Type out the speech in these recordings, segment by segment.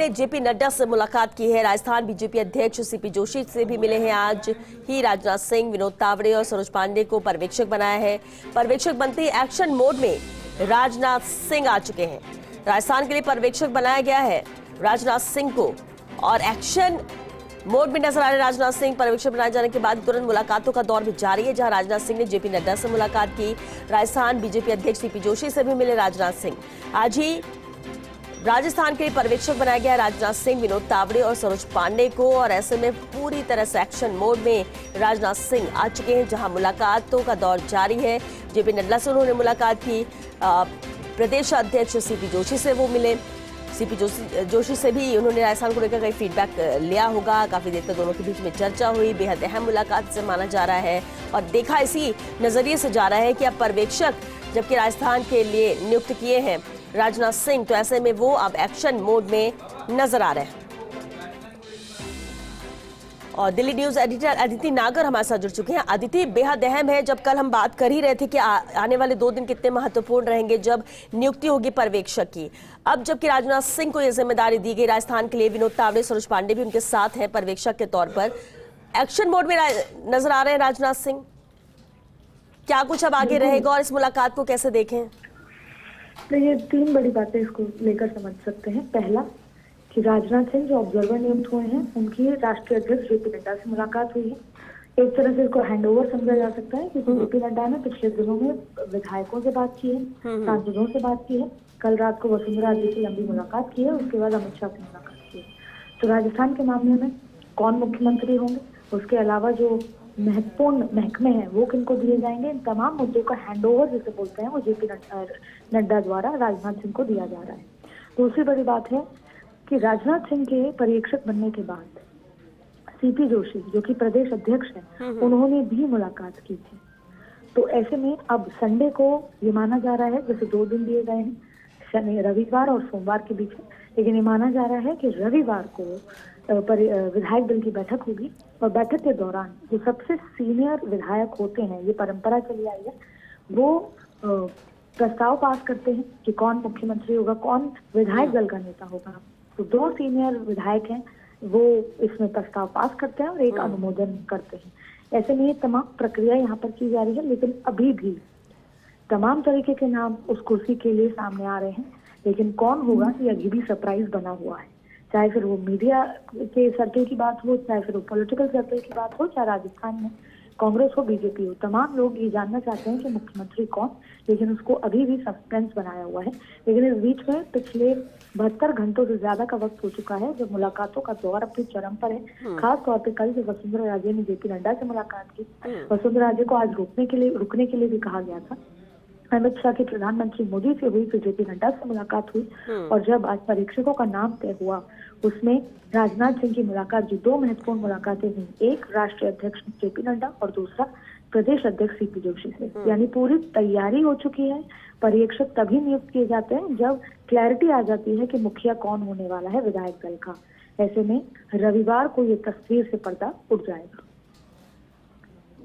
ने जेपी नड्डा से मुलाकात की है। राजस्थान बीजेपी अध्यक्ष सीपी जोशी से भी मिले हैं। आज ही राजनाथ सिंह, विनोद तावड़े और सरोज पांडे को पर्यवेक्षक बनाया है। पर्यवेक्षक बनते ही एक्शन मोड में राजनाथ सिंह आ चुके हैं। राजस्थान के लिए पर्यवेक्षक बनाया गया है राजनाथ सिंह को और एक्शन मोड में नजर आ रहे राजनाथ सिंह। पर्यवेक्षक बनाए जाने के बाद तुरंत मुलाकातों का दौर भी जारी है, जहां राजनाथ सिंह ने जेपी नड्डा से मुलाकात की। राजस्थान बीजेपी अध्यक्ष सीपी जोशी से भी मिले राजनाथ सिंह। आज ही राजस्थान के लिए पर्यवेक्षक बनाया गया राजनाथ सिंह, विनोद तावड़े और सरोज पांडे को, और ऐसे में पूरी तरह से एक्शन मोड में राजनाथ सिंह आ चुके हैं, जहां मुलाकातों का दौर जारी है। जेपी नड्डा से उन्होंने मुलाकात की। प्रदेश अध्यक्ष सीपी जोशी से वो मिले। सीपी जोशी से भी उन्होंने राजस्थान को लेकर कई फीडबैक लिया होगा। काफी देर तक दोनों के बीच में चर्चा हुई। बेहद अहम मुलाकात से माना जा रहा है और देखा इसी नजरिए से जा रहा है कि अब पर्यवेक्षक जबकि राजस्थान के लिए नियुक्त किए हैं राजनाथ सिंह, तो ऐसे में वो अब एक्शन मोड में नजर आ रहे हैं। और दिल्ली न्यूज एडिटर अदिति नागर हमारे साथ जुड़ चुके हैं। अदिति, बेहद अहम है, जब कल हम बात कर ही रहे थे कि आने वाले 2 दिन कितने महत्वपूर्ण रहेंगे जब नियुक्ति होगी पर्यवेक्षक की। अब जबकि राजनाथ सिंह को यह जिम्मेदारी दी गई राजस्थान के लिए, विनोद तावड़े, सरोज पांडे भी उनके साथ हैं पर्यवेक्षक के तौर पर। एक्शन मोड में नजर आ रहे हैं राजनाथ सिंह। क्या कुछ अब आगे रहेगा और इस मुलाकात को कैसे देखें? तो ये 3 बड़ी बातें इसको लेकर समझ सकते हैं। पहला कि राजनाथ सिंह जो ऑब्जर्वर नियुक्त हुए हैं, उनकी राष्ट्रीय अध्यक्ष जेपी नड्डा से मुलाकात हुई है। एक तरह से इसको हैंडओवर समझा जा सकता है, क्योंकि जेपी नड्डा ने पिछले दिनों में विधायकों से बात की है, सांसदों से बात की है। कल रात को वसुंधरा राजे से लंबी मुलाकात की है, उसके बाद अमित शाह से मुलाकात की है। तो राजस्थान के मामले में कौन मुख्यमंत्री होंगे, उसके अलावा जो महत्वपूर्ण महकमे हैं वो किनको दिए जाएंगे, इन तमाम मुद्दों का हैंडओवर जिसे बोलते हैं वो जेपी नड्डा द्वारा राजनाथ सिंह को दिया जा रहा है। दूसरी बड़ी बात है कि राजनाथ सिंह के पर्यवेक्षक बनने के बाद सीपी जोशी जो कि प्रदेश अध्यक्ष हैं, उन्होंने भी मुलाकात की थी। तो ऐसे में अब संडे को ये माना जा रहा है, जैसे 2 दिन दिए गए हैं, शनि, रविवार और सोमवार के बीच में, लेकिन ये माना जा रहा है कि रविवार को विधायक दल की बैठक होगी और बैठक के दौरान जो सबसे सीनियर विधायक होते हैं, ये परंपरा चली आई है, वो प्रस्ताव पास करते हैं कि कौन मुख्यमंत्री होगा, कौन विधायक दल का नेता होगा। तो 2 सीनियर विधायक हैं, वो इसमें प्रस्ताव पास करते हैं और एक अनुमोदन करते हैं। ऐसे में ये तमाम प्रक्रिया यहाँ पर की जा रही है, लेकिन अभी भी तमाम तरीके के नाम उस कुर्सी के लिए सामने आ रहे हैं, लेकिन कौन होगा ये अभी भी सरप्राइज बना हुआ है। चाहे फिर वो मीडिया के सर्कल की बात हो, चाहे फिर वो पॉलिटिकल सर्कल की बात हो, चाहे राजस्थान में कांग्रेस हो, बीजेपी हो, तमाम लोग ये जानना चाहते हैं कि मुख्यमंत्री कौन, लेकिन उसको अभी भी सस्पेंस बनाया हुआ है। लेकिन इस बीच में पिछले 72 घंटों से ज्यादा का वक्त हो चुका है जब मुलाकातों का दौर अपनी चरम पर है। खास तौर पे कल जब वसुंधरा राजे ने जेपी नड्डा से मुलाकात की, वसुंधरा राजे को आज रुकने के लिए भी कहा गया था। अमित शाह के प्रधानमंत्री मोदी से हुई, फिर जेपी नड्डा से मुलाकात हुई, और जब आज पर्यवेक्षकों का नाम तय हुआ उसमें राजनाथ सिंह की मुलाकात, जो 2 महत्वपूर्ण मुलाकातें हुई, एक राष्ट्रीय अध्यक्ष जेपी नड्डा और दूसरा प्रदेश अध्यक्ष सीपी जोशी से, यानी पूरी तैयारी हो चुकी है। पर्यवेक्षक तभी नियुक्त किए जाते हैं जब क्लैरिटी आ जाती है कि मुखिया कौन होने वाला है विधायक दल का। ऐसे में रविवार को ये तस्वीर से पर्दा उठ जाएगा।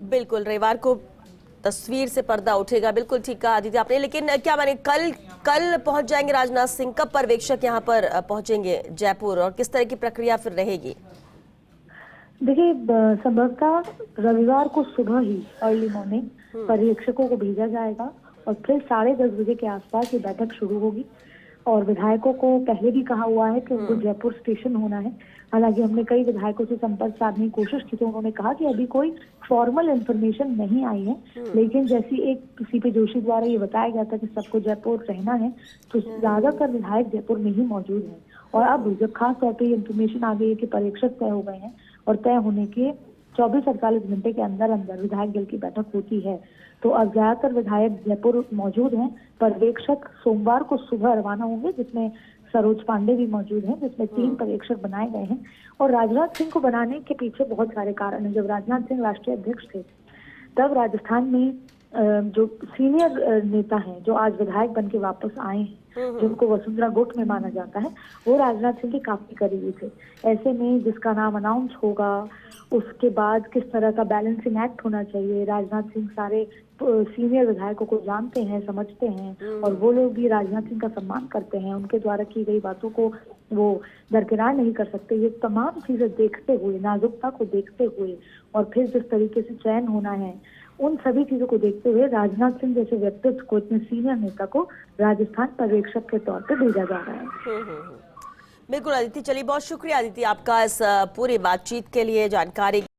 बिल्कुल, रविवार को तस्वीर से पर्दा उठेगा। बिल्कुल ठीक कहा आदित्य आपने। लेकिन क्या माने कल पहुंच जाएंगे राजनाथ सिंह? कब पर्यवेक्षक यहाँ पर पहुंचेंगे जयपुर और किस तरह की प्रक्रिया फिर रहेगी? देखिए, संभवतः रविवार को सुबह ही अर्ली मॉर्निंग पर्यवेक्षकों को भेजा जाएगा और फिर 10:30 बजे के आसपास ये बैठक शुरू होगी। और विधायकों को पहले भी कहा हुआ है कि उनको जयपुर स्टेशन होना है। हालांकि हमने कई विधायकों से संपर्क साधने की कोशिश की तो उन्होंने कहा कि अभी कोई फॉर्मल इन्फॉर्मेशन नहीं आई है, लेकिन जैसी एक सीपी जोशी द्वारा ये बताया गया था कि सबको जयपुर रहना है, तो ज्यादातर विधायक जयपुर में ही मौजूद हैं। और अब जब खास तौर पर ये इन्फॉर्मेशन आ गई है कि पर्यवेक्षक तय हो गए हैं और तय होने के 24-48 घंटे के अंदर अंदर विधायक दल की बैठक होती है, तो अब ज्यादातर विधायक जयपुर मौजूद हैं। पर्यवेक्षक सोमवार को सुबह रवाना होंगे, जिसमें सरोज पांडे भी मौजूद हैं, जिसमें 3 पर्यवेक्षक बनाए गए हैं। और राजनाथ सिंह को बनाने के पीछे बहुत सारे कारण हैं। जब राजनाथ सिंह राष्ट्रीय अध्यक्ष थे तब राजस्थान में जो सीनियर नेता हैं, जो आज विधायक बन के वापस आए हैं, जिनको वसुंधरा गुट में माना जाता है, वो राजनाथ सिंह के काफी करीबी थे। ऐसे में जिसका नाम अनाउंस होगा, उसके बाद किस तरह का बैलेंसिंग एक्ट होना चाहिए, राजनाथ सिंह सारे सीनियर विधायकों को जानते हैं, समझते हैं, और वो लोग भी राजनाथ सिंह का सम्मान करते हैं, उनके द्वारा की गई बातों को वो दरकिनार नहीं कर सकते। ये तमाम चीजें देखते हुए, नाजुकता को देखते हुए, और फिर जिस तरीके से चयन होना है, उन सभी चीजों को देखते हुए राजनाथ सिंह जैसे व्यक्तित्व को, इतने सीनियर नेता को राजस्थान पर्यवेक्षक के तौर पर भेजा जा रहा है। बिल्कुल अदिति, चलिए बहुत शुक्रिया अदिति आपका इस पूरी बातचीत के लिए, जानकारी